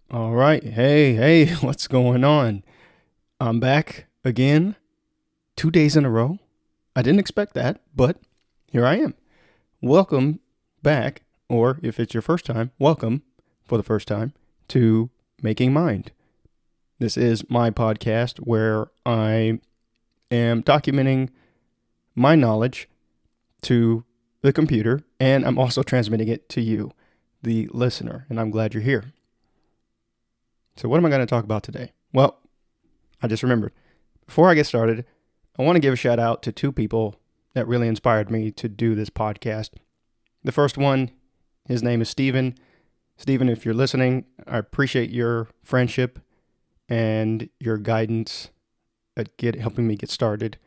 All right. Hey, what's going on? I'm back again, 2 days in a row. I didn't expect that, but here I am. Welcome back, or if it's your first time, welcome for the first time to Making Mind. This is my podcast where I am documenting my knowledge to the computer, and I'm also transmitting it to you, the listener, and I'm glad you're here. So what am I going to talk about today? Well, I just remembered. Before I get started, I want to give a shout out to two people that really inspired me to do this podcast. The first one, his name is Steven. Steven, if you're listening, I appreciate your friendship and your guidance at helping me get started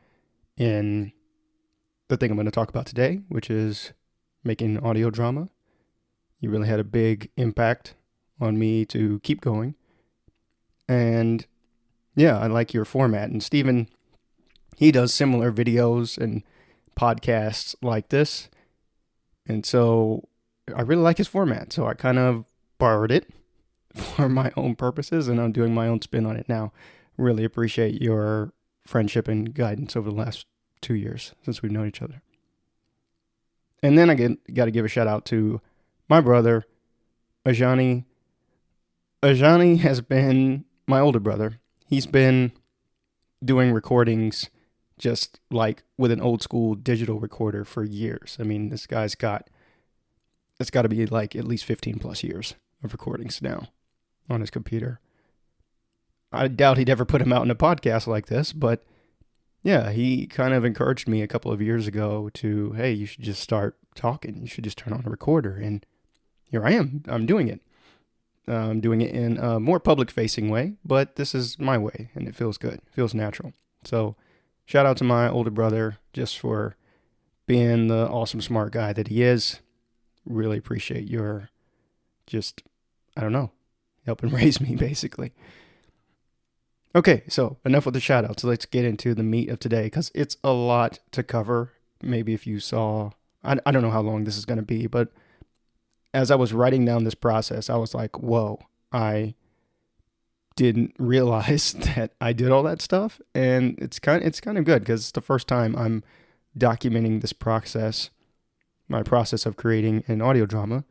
in the thing I'm going to talk about today, which is making audio drama. You really had a big impact on me to keep going. And yeah, I like your format. And Steven, he does similar videos and podcasts like this. And so I really like his format. So I kind of borrowed it for my own purposes, and I'm doing my own spin on it now. Really appreciate your friendship and guidance over the last 2 years since we've known each other. And then I got to give a shout out to my brother, Ajani. Ajani has been my older brother. He's been doing recordings just like with an old school digital recorder for years. I mean, it's got to be like at least 15 plus years of recordings now on his computer. I doubt he'd ever put him out in a podcast like this, but yeah, he kind of encouraged me a couple of years ago to, hey, you should just start talking. You should just turn on a recorder. And here I am. I'm doing it. I'm doing it in a more public-facing way, but this is my way, and it feels good. It feels natural. So shout out to my older brother just for being the awesome, smart guy that he is. Really appreciate your helping raise me, basically. Okay, so enough with the shout-outs. Let's get into the meat of today, because it's a lot to cover. Maybe if you saw, I don't know how long this is going to be, but as I was writing down this process, I was like, whoa, I didn't realize that I did all that stuff. And it's kind of good because it's the first time I'm documenting this process, my process of creating an audio drama.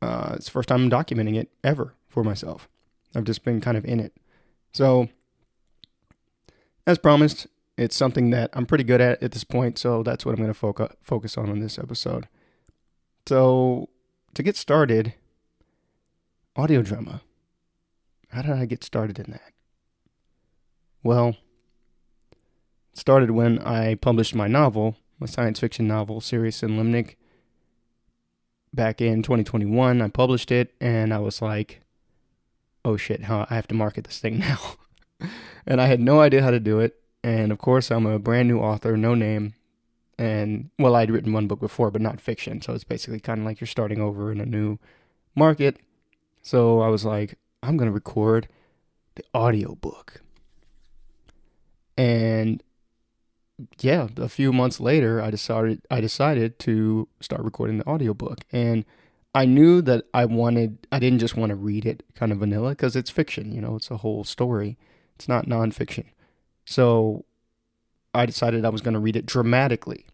It's the first time I'm documenting it ever for myself. I've just been kind of in it. So, as promised, it's something that I'm pretty good at this point. So that's what I'm going to focus on this episode. So, to get started, audio drama. How did I get started in that? Well, it started when I published my novel, my science fiction novel, Sirius and Limnic. Back in 2021, I published it, and I was like, oh shit, I have to market this thing now. And I had no idea how to do it. And of course, I'm a brand new author, no name. And, well, I'd written one book before, but not fiction. So it's basically kind of like you're starting over in a new market. So I was like, I'm going to record the audiobook. And yeah, a few months later, I decided to start recording the audiobook. And I knew that I didn't just want to read it kind of vanilla, because it's fiction, it's a whole story. It's not nonfiction. So I decided I was going to read it dramatically,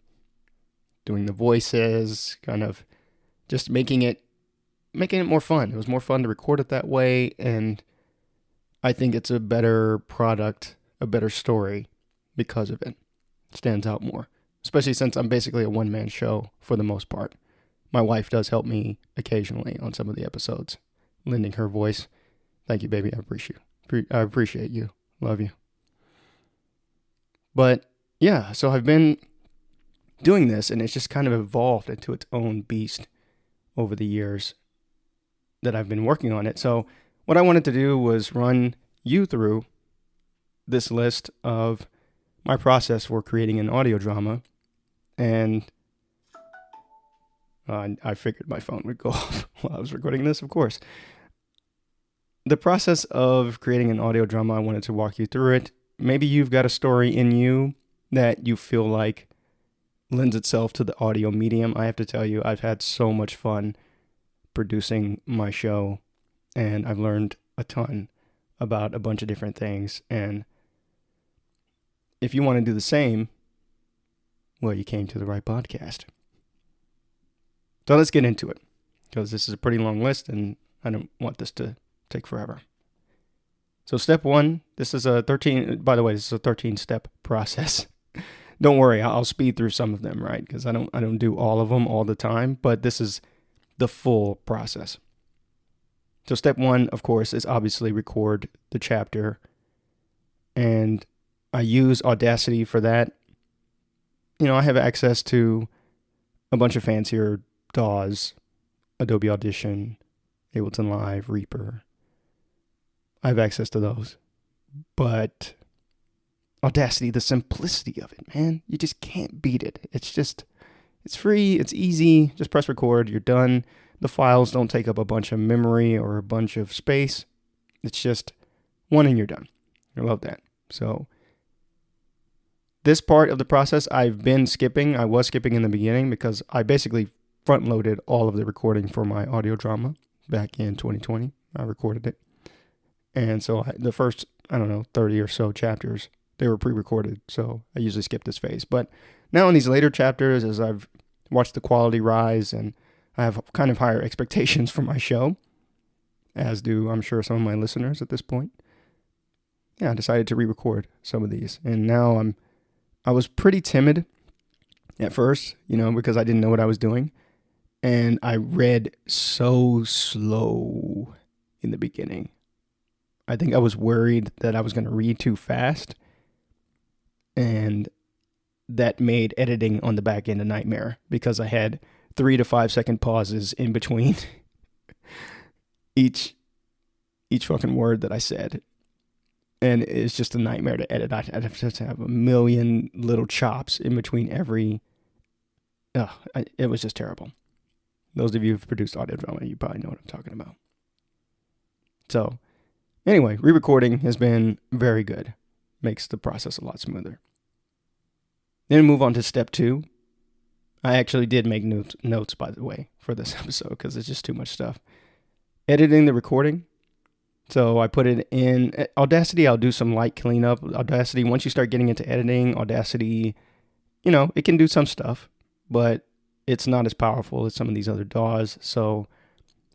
doing the voices, kind of just making it more fun. It was more fun to record it that way, and I think it's a better product, a better story because of it. It stands out more, especially since I'm basically a one-man show for the most part. My wife does help me occasionally on some of the episodes, lending her voice. Thank you, baby. I appreciate you. Love you. But yeah, so I've been doing this, and it's just kind of evolved into its own beast over the years that I've been working on it. So what I wanted to do was run you through this list of my process for creating an audio drama. And I figured my phone would go off while I was recording this, of course. The process of creating an audio drama, I wanted to walk you through it. Maybe you've got a story in you that you feel like lends itself to the audio medium. I have to tell you, I've had so much fun producing my show and I've learned a ton about a bunch of different things. And if you want to do the same, well, you came to the right podcast. So let's get into it, because this is a pretty long list and I don't want this to take forever. So step 1, this is a 13-step process. Don't worry, I'll speed through some of them, right? Because I don't do all of them all the time, but this is the full process. So step 1, of course, is obviously record the chapter. And I use Audacity for that. I have access to a bunch of fancier DAWs, Adobe Audition, Ableton Live, Reaper. I have access to those. But Audacity, the simplicity of it, man, you just can't beat it. It's free, it's easy, just press record, you're done. The files don't take up a bunch of memory or a bunch of space. It's just one and you're done. I love that. So this part of the process I've been skipping. I was skipping in the beginning because I basically front-loaded all of the recording for my Audiodrama back in 2020. I recorded it. And so the first, 30 or so chapters, they were pre-recorded. So I usually skip this phase. But now in these later chapters, as I've watched the quality rise and I have kind of higher expectations for my show, as do, I'm sure, some of my listeners at this point. I decided to re-record some of these. And now I was pretty timid at first, because I didn't know what I was doing. And I read so slow in the beginning. I think I was worried that I was going to read too fast. And that made editing on the back end a nightmare because I had 3 to 5 second pauses in between each fucking word that I said. And it's just a nightmare to edit. I'd have to have a million little chops in between every... it was just terrible. Those of you who've produced Audiodrama, you probably know what I'm talking about. So, anyway, re-recording has been very good. Makes the process a lot smoother. Then move on to step 2. I actually did make notes, by the way, for this episode because it's just too much stuff. Editing the recording. So I put it in Audacity. I'll do some light cleanup. Audacity, once you start getting into editing, Audacity, it can do some stuff, but it's not as powerful as some of these other DAWs. So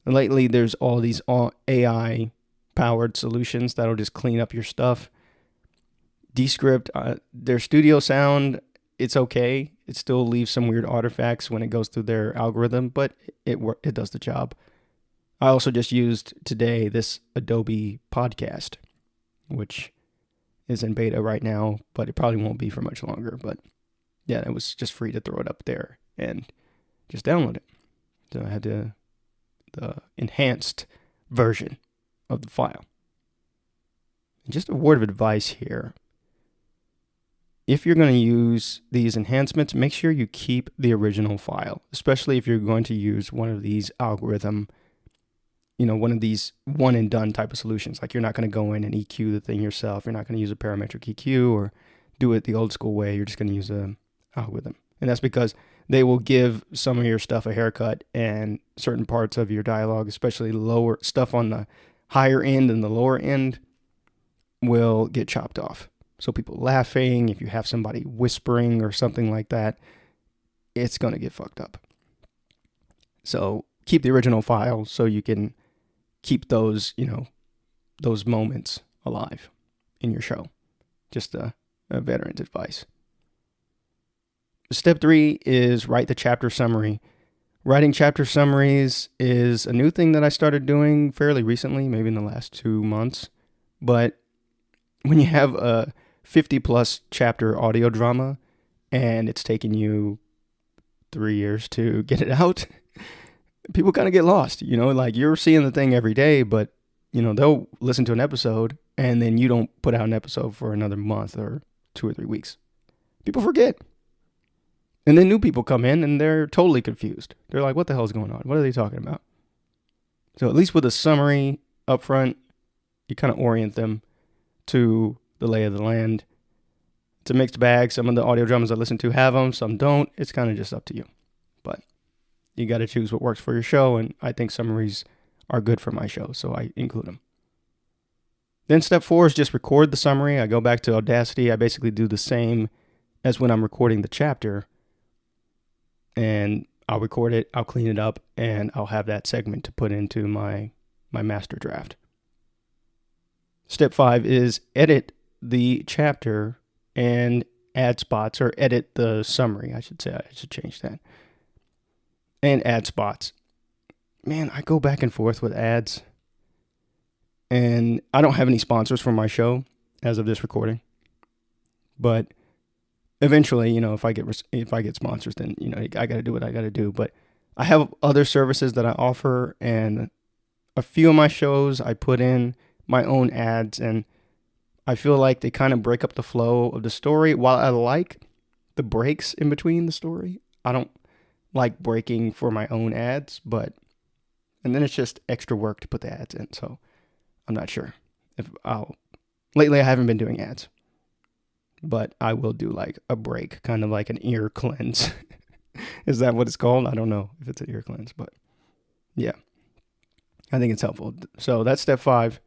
lately there's all these AI powered solutions that'll just clean up your stuff. Descript, their studio sound, it's okay. It still leaves some weird artifacts when it goes through their algorithm, but it does the job. I also just used today this Adobe Podcast, which is in beta right now, but it probably won't be for much longer. But yeah, it was just free to throw it up there and just download it. So I had the enhanced version of the file. And just a word of advice here. If you're going to use these enhancements, make sure you keep the original file, especially if you're going to use one of these algorithm, one of these one and done type of solutions. Like you're not going to go in and EQ the thing yourself. You're not going to use a parametric EQ or do it the old school way. You're just going to use an algorithm. And that's because they will give some of your stuff a haircut, and certain parts of your dialogue, especially lower stuff on the higher end and the lower end, will get chopped off. So people laughing, if you have somebody whispering or something like that, it's going to get fucked up. So keep the original file so you can keep those, those moments alive in your show. Just a veteran's advice. Step 3 is write the chapter summary. Writing chapter summaries is a new thing that I started doing fairly recently, maybe in the last 2 months. But when you have a 50-plus chapter audio drama and it's taken you 3 years to get it out, people kind of get lost. Like you're seeing the thing every day, but, they'll listen to an episode and then you don't put out an episode for another month or 2 or 3 weeks. People forget. And then new people come in and they're totally confused. They're like, what the hell is going on? What are they talking about? So at least with a summary up front, you kind of orient them to the lay of the land. It's a mixed bag. Some of the audio dramas I listen to have them, some don't. It's kind of just up to you. But you got to choose what works for your show, and I think summaries are good for my show, so I include them. Then step 4 is just record the summary. I go back to Audacity. I basically do the same as when I'm recording the chapter, and I'll record it, I'll clean it up, and I'll have that segment to put into my master draft. Step 5 is edit the chapter and add spots, or edit the summary, I should say. I should change that. And add spots. Man, I go back and forth with ads. And I don't have any sponsors for my show as of this recording. But eventually, if I get sponsors, then, I got to do what I got to do. But I have other services that I offer, and a few of my shows I put in my own ads, and I feel like they kind of break up the flow of the story. While I like the breaks in between the story, I don't like breaking for my own ads, and then it's just extra work to put the ads in. So I'm not sure lately I haven't been doing ads, but I will do like a break, kind of like an ear cleanse. Is that what it's called? I don't know if it's an ear cleanse, but yeah, I think it's helpful. So that's step 5.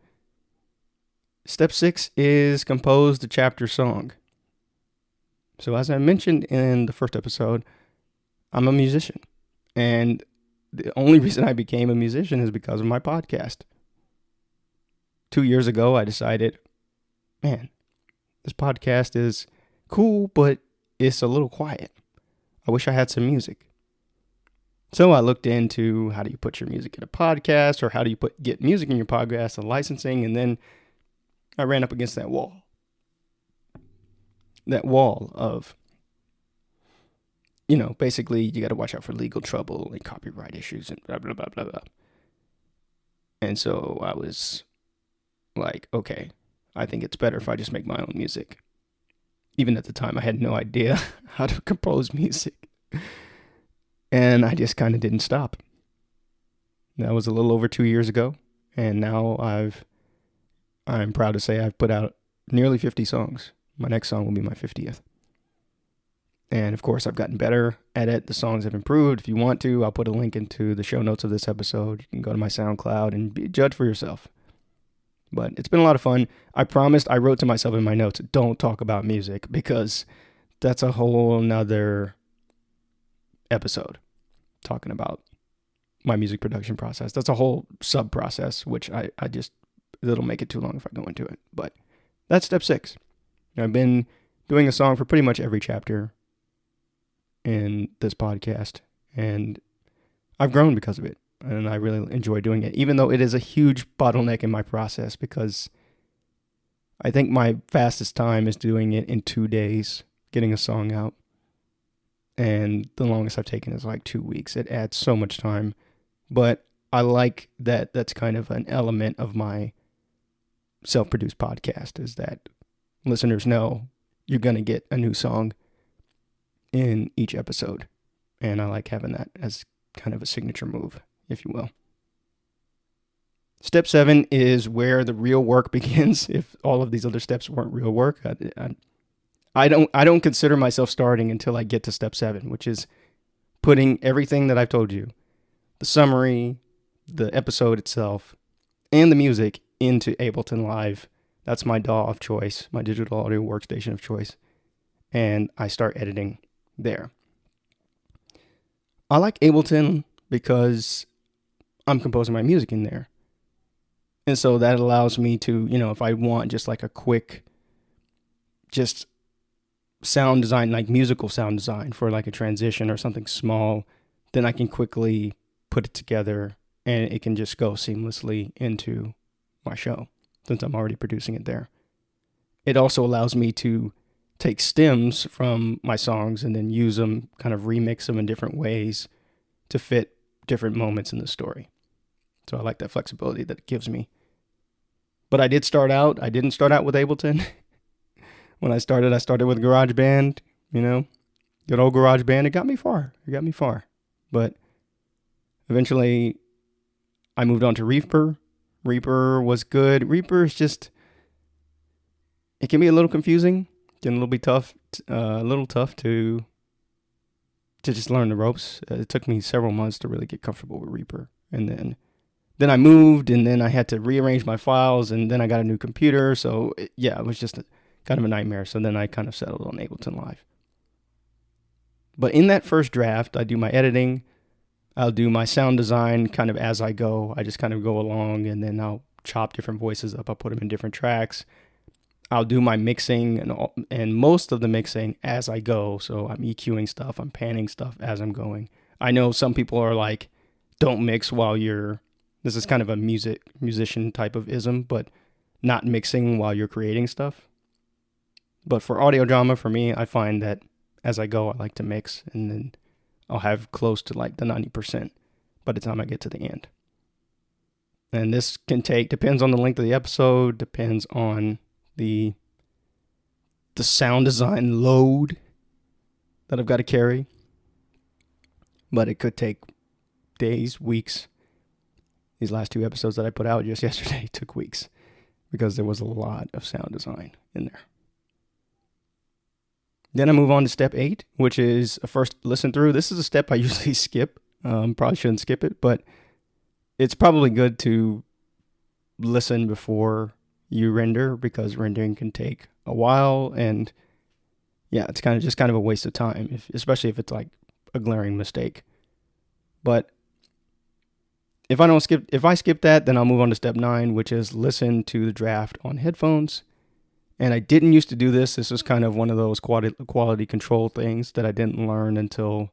Step 6 is compose the chapter song. So as I mentioned in the first episode, I'm a musician. And the only reason I became a musician is because of my podcast. 2 years ago, I decided, man, this podcast is cool, but it's a little quiet. I wish I had some music. So I looked into how do you put your music in a podcast, or how do you get music in your podcast and licensing, and then I ran up against that wall. That wall of, basically you got to watch out for legal trouble and copyright issues and blah, blah, blah, blah, blah. And so I was like, okay, I think it's better if I just make my own music. Even at the time, I had no idea how to compose music. And I just kind of didn't stop. That was a little over 2 years ago. And now I'm proud to say I've put out nearly 50 songs. My next song will be my 50th. And of course, I've gotten better at it. The songs have improved. If you want to, I'll put a link into the show notes of this episode. You can go to my SoundCloud and judge for yourself. But it's been a lot of fun. I promised, I wrote to myself in my notes, don't talk about music, because that's a whole nother episode, talking about my music production process. That's a whole sub process, which it'll make it too long if I go into it. But that's step 6. I've been doing a song for pretty much every chapter in this podcast, and I've grown because of it, and I really enjoy doing it, even though it is a huge bottleneck in my process, because I think my fastest time is doing it in 2 days, getting a song out, and the longest I've taken is like 2 weeks. It adds so much time, but I like that that's kind of an element of my self-produced podcast, is that listeners know you're going to get a new song in each episode. And I like having that as kind of a signature move, if you will. Step 7 is where the real work begins. If all of these other steps weren't real work, I don't consider myself starting until I get to step 7, which is putting everything that I've told you, the summary, the episode itself, and the music into Ableton Live. That's my DAW of choice, my digital audio workstation of choice. And I start editing there. I like Ableton because I'm composing my music in there. And so that allows me to, if I want just like a quick, just sound design, like musical sound design for like a transition or something small, then I can quickly put it together and it can just go seamlessly into my show since I'm already producing it there. It also allows me to take stems from my songs and then use them, kind of remix them in different ways to fit different moments in the story. So I like that flexibility that it gives me. But I didn't start out with Ableton. When I started with GarageBand, good old GarageBand. It got me far. But eventually I moved on to Reaper. Reaper was good. Reaper is just, it can be a little confusing, a little tough to just learn the ropes. It took me several months to really get comfortable with Reaper. And then then I moved, and then I had to rearrange my files, and then I got a new computer. So it was just kind of a nightmare. So then I kind of settled on Ableton Live. But in that first draft, I do my editing. I'll do my sound design kind of as I go. I just kind of go along, and then I'll chop different voices up. I'll put them in different tracks. I'll do my mixing and most of the mixing as I go. So I'm EQing stuff, I'm panning stuff as I'm going. I know some people are like, don't mix while you're, this is kind of a musician type of ism, but not mixing while you're creating stuff. But for Audiodrama, for me, I find that as I go, I like to mix, and then I'll have close to like the 90% by the time I get to the end. And this can take, depends on the length of the episode, depends on the sound design load that I've got to carry. But it could take days, weeks. These last 2 episodes that I put out just yesterday took weeks because there was a lot of sound design in there. Then I move on to step 8, which is a first listen through. This is a step I usually skip. Probably shouldn't skip it, but it's probably good to listen before you render, because rendering can take a while, and it's kind of a waste of time, especially if it's like a glaring mistake. But if I skip that, then I'll move on to step 9, which is listen to the draft on headphones. And I didn't used to do this. This was kind of one of those quality control things that I didn't learn until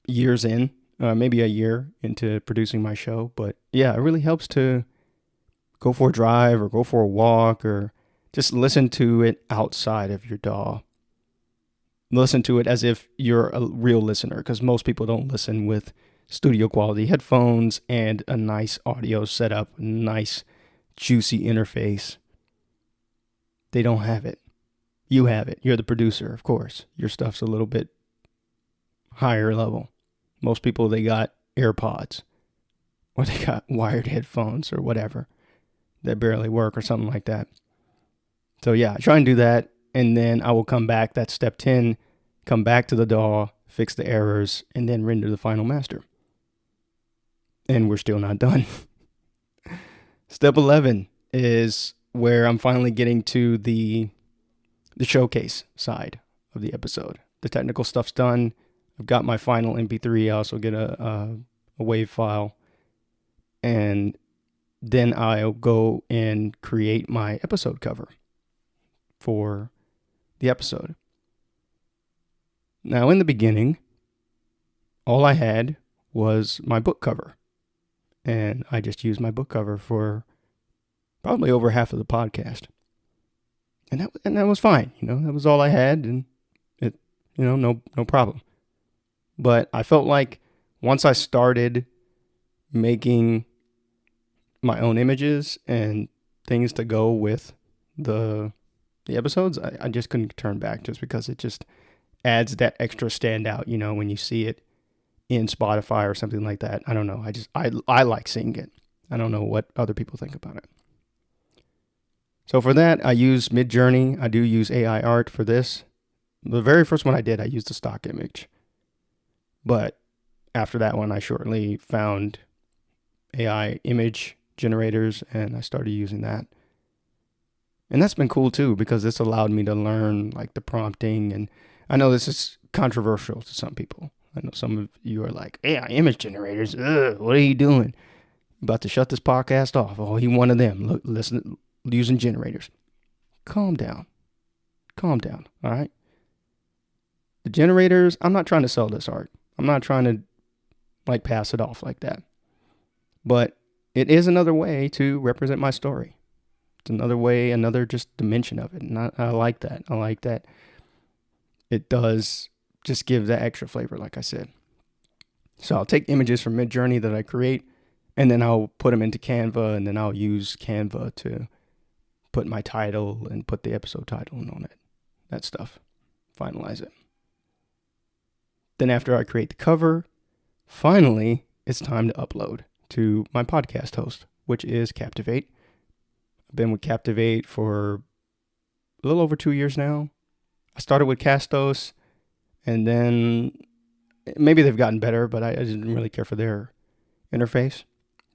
years in, maybe a year into producing my show. But yeah, it really helps to go for a drive or go for a walk or just listen to it outside of your DAW. Listen to it as if you're a real listener, because most people don't listen with studio quality headphones and a nice audio setup, nice juicy interface. They don't have it. You have it. You're the producer, of course. Your stuff's a little bit higher level. Most people, they got AirPods or they got wired headphones or whatever that barely work or something like that. So yeah, try and do that, and then I will come back. That's step 10. Come back to the DAW, fix the errors, and then render the final master. And we're still not done. Step 11 is where I'm finally getting to the showcase side of the episode. The technical stuff's done. I've got my final MP3. I also get a WAV file. And then I'll go and create my episode cover for the episode. Now, in the beginning, all I had was my book cover. And I just used my book cover for probably over half of the podcast. And that was fine. That was all I had, and it, no problem. But I felt like once I started making my own images and things to go with the episodes, I just couldn't turn back, just because it just adds that extra standout, when you see it in Spotify or something like that. I don't know. I like seeing it. I don't know what other people think about it. So for that, I use Midjourney. I do use AI art for this. The very first one I did, I used a stock image. But after that one, I shortly found AI image generators, and I started using that. And that's been cool too, because this allowed me to learn like the prompting. And I know this is controversial to some people. I know some of you are like, AI image generators, what are you doing? About to shut this podcast off. Oh, he one of them. Look, listen, using generators. Calm down. All right? The generators, I'm not trying to sell this art. I'm not trying to like pass it off like that. But it is another way to represent my story. It's another way, another just dimension of it. And I like that. I like that it does just give that extra flavor, like I said. So I'll take images from Midjourney that I create, and then I'll put them into Canva, and then I'll use Canva to put my title and put the episode title on it. That stuff. Finalize it. Then after I create the cover, finally, it's time to upload to my podcast host, which is Captivate. I've been with Captivate for a little over 2 years now. I started with Castos, and then maybe they've gotten better, but I didn't really care for their interface.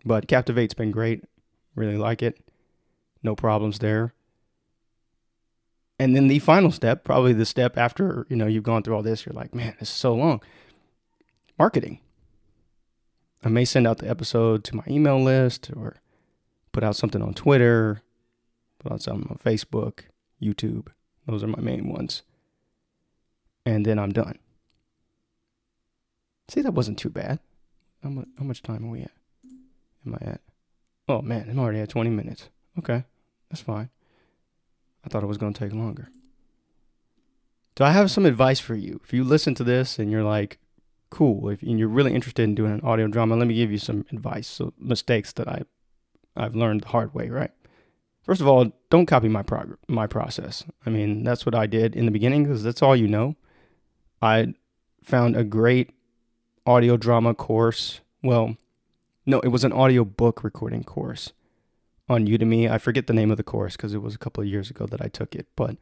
But Captivate's been great. Really like it. No problems there. And then the final step, probably the step after, you've gone through all this, you're like, man, this is so long. Marketing. I may send out the episode to my email list or put out something on Twitter, put out something on Facebook, YouTube. Those are my main ones. And then I'm done. See, that wasn't too bad. How much time are we at? Am I at? Oh, man, I'm already at 20 minutes. Okay, that's fine. I thought it was going to take longer. So I have some advice for you. If you listen to this and you're like, cool, and you're really interested in doing an audio drama, let me give you some advice. So mistakes that I've learned the hard way, right? First of all, don't copy my process. I mean, that's what I did in the beginning because that's all you know. I found a great audio drama course. Well, no, it was an audio book recording course on Udemy. I forget the name of the course because it was a couple of years ago that I took it, but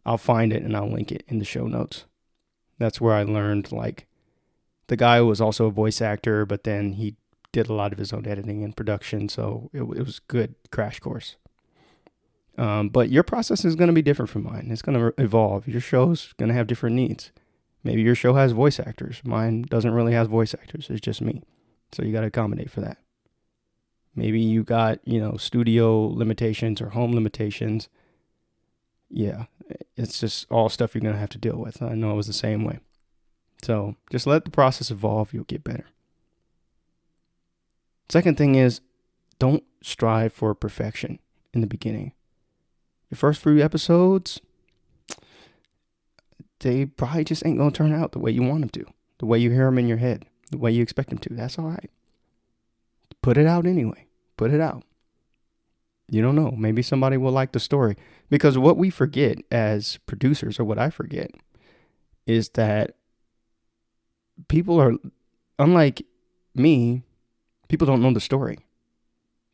I'll find it and I'll link it in the show notes. That's where I learned, like, the guy was also a voice actor, but then he did a lot of his own editing and production, so it was a good crash course. But your process is going to be different from mine. It's going to evolve. Your show's going to have different needs. Maybe your show has voice actors. Mine doesn't really have voice actors. It's just me. So you got to accommodate for that. Maybe you got, studio limitations or home limitations. Yeah, it's just all stuff you're going to have to deal with. I know it was the same way. So just let the process evolve. You'll get better. Second thing is, don't strive for perfection in the beginning. Your first few episodes, they probably just ain't going to turn out the way you want them to, the way you hear them in your head, the way you expect them to. That's all right. Put it out anyway. Put it out. You don't know. Maybe somebody will like the story. Because what we forget as producers, or what I forget, is that people are, unlike me, people don't know the story.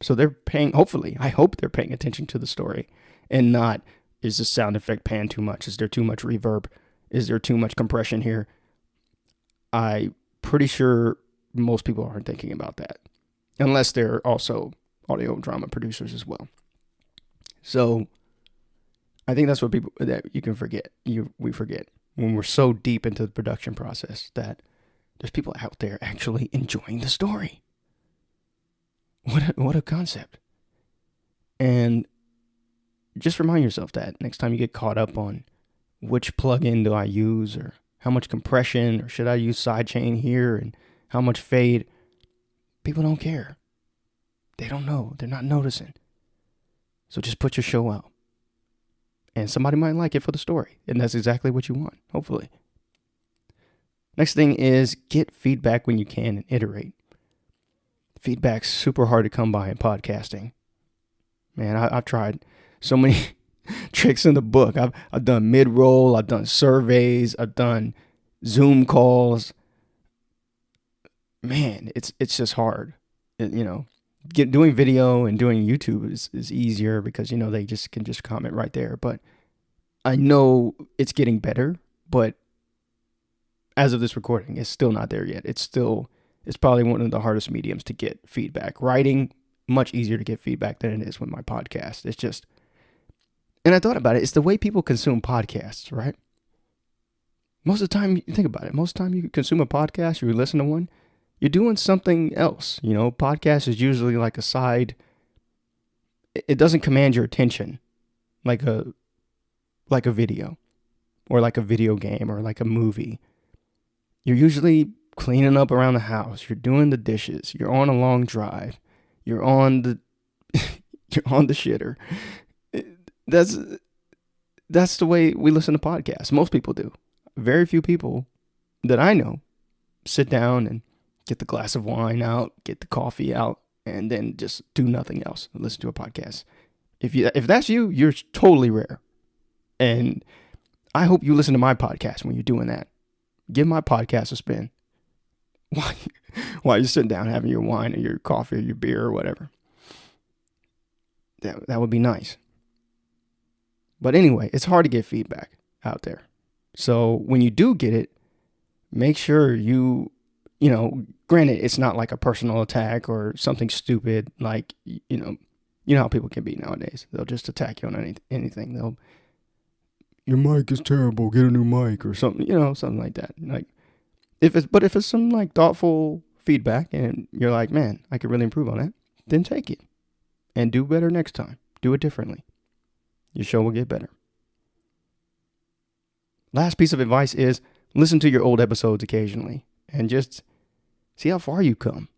So they're hopefully, I hope they're paying attention to the story and not, is the sound effect pan too much? Is there too much reverb? Is there too much compression here? I'm pretty sure most people aren't thinking about that, unless they're also audio drama producers as well. So I think that's what that you can forget. We forget when we're so deep into the production process that there's people out there actually enjoying the story. What a concept. And just remind yourself that next time you get caught up on which plugin do I use, or how much compression, or should I use sidechain here, and how much fade. People don't care. They don't know. They're not noticing. So just put your show out. And somebody might like it for the story. And that's exactly what you want, hopefully. Next thing is get feedback when you can and iterate. Feedback's super hard to come by in podcasting. Man, I've tried so many tricks in the book. I've done mid-roll. I've done surveys. I've done Zoom calls. Man, it's just hard. Doing video and doing YouTube is easier because, they can just comment right there. But I know it's getting better, but as of this recording, it's still not there yet. It's probably one of the hardest mediums to get feedback. Writing, much easier to get feedback than it is with my podcast. It's just, and I thought about it, it's the way people consume podcasts, right? Most of the time, you think about it, most of the time you consume a podcast or you listen to one, you're doing something else. Podcast is usually like a side. It doesn't command your attention like a video or like a video game or like a movie. You're usually cleaning up around the house. You're doing the dishes. You're on a long drive. You're on the shitter. That's the way we listen to podcasts. Most people do. Very few people that I know sit down and get the glass of wine out, get the coffee out, and then just do nothing else and listen to a podcast. If that's you, you're totally rare. And I hope you listen to my podcast when you're doing that. Give my podcast a spin while you're sitting down having your wine or your coffee or your beer or whatever. That would be nice. But anyway, it's hard to get feedback out there. So when you do get it, make sure you Granted, it's not like a personal attack or something stupid like, how people can be nowadays. They'll just attack you on anything. Your mic is terrible, get a new mic or something, something like that. Like, if it's some like thoughtful feedback and you're like, man, I could really improve on that, then take it and do better next time. Do it differently. Your show will get better. Last piece of advice is listen to your old episodes occasionally and just see how far you come.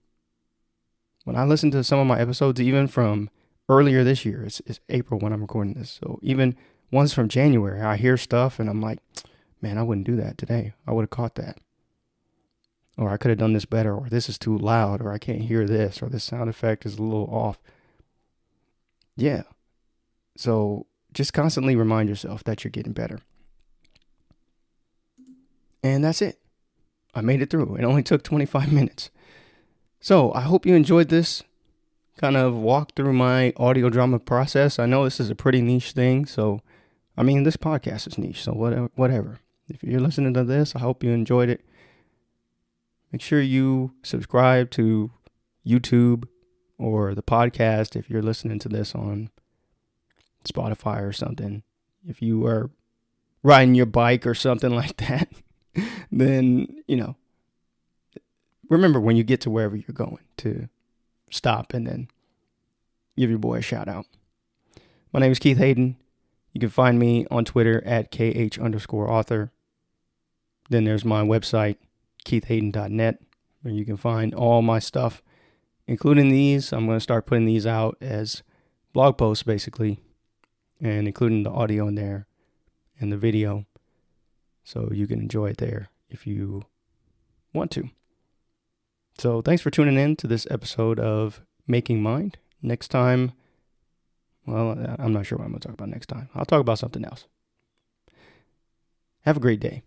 When I listen to some of my episodes, even from earlier this year, it's April when I'm recording this. So even ones from January, I hear stuff and I'm like, man, I wouldn't do that today. I would have caught that. Or I could have done this better, or this is too loud, or I can't hear this, or this sound effect is a little off. Yeah. So just constantly remind yourself that you're getting better. And that's it. I made it through. It only took 25 minutes. So I hope you enjoyed this kind of walk through my audio drama process. I know this is a pretty niche thing. So, this podcast is niche. So whatever. If you're listening to this, I hope you enjoyed it. Make sure you subscribe to YouTube or the podcast if you're listening to this on Spotify or something. If you are riding your bike or something like that, then, remember when you get to wherever you're going to stop and then give your boy a shout out. My name is Keith Hayden. You can find me on Twitter at KH_author. Then there's my website, keithhayden.net, where you can find all my stuff, including these. I'm going to start putting these out as blog posts, basically, and including the audio in there and the video, so you can enjoy it there if you want to. So thanks for tuning in to this episode of Making Mind. Next time, well, I'm not sure what I'm going to talk about next time. I'll talk about something else. Have a great day.